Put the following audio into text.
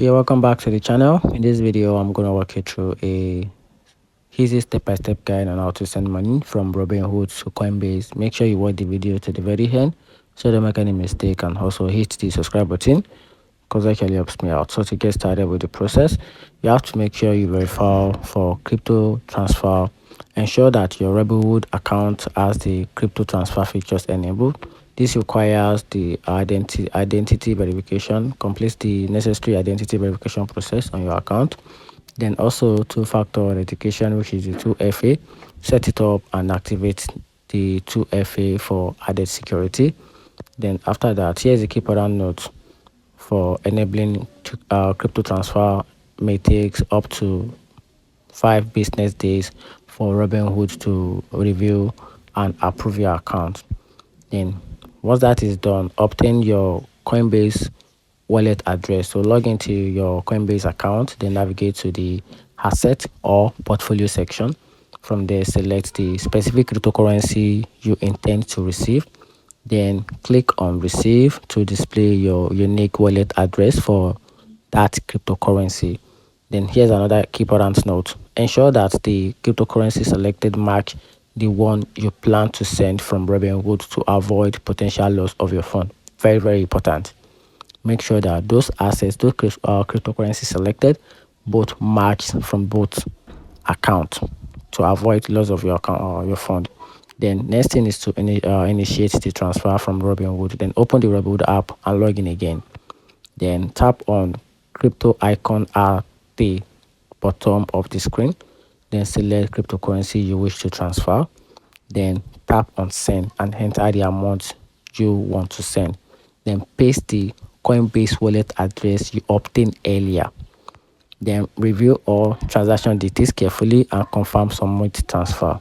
Yeah, welcome back to the channel. In this video, I'm going to walk you through a easy step-by-step guide on how to send money from Robinhood to Coinbase. Make sure you watch the video to the very end so you don't make any mistake, and also hit the subscribe button because that actually helps me out. So to get started with the process, you have to make sure you verify for crypto transfer. Ensure that your Robinhood account has the crypto transfer features enabled. This requires the identity verification. Complete the necessary identity verification process on your account. Then also two-factor authentication, which is the 2FA. Set it up and activate the 2FA for added security. Then after that, here's a key important note: for enabling crypto transfer may take up to 5 business days for Robinhood to review and approve your account. Then once that is done, obtain your Coinbase wallet address. So log into your Coinbase account, then navigate to the asset or portfolio section. From there, select the specific cryptocurrency you intend to receive. Then click on receive to display your unique wallet address for that cryptocurrency. Then here's another key important note: ensure that the cryptocurrency selected match the one you plan to send from Robinhood to avoid potential loss of your fund. Very, very important. Make sure that those assets, those cryptocurrency selected, both match from both accounts to avoid loss of your account or your fund. Then next thing is to initiate the transfer from Robinhood. Then open the Robinhood app and log in again. Then tap on crypto icon at the bottom of the screen. Then select cryptocurrency you wish to transfer. Then tap on send and enter the amount you want to send. Then paste the Coinbase wallet address you obtained earlier. Then review all transaction details carefully and confirm submit transfer.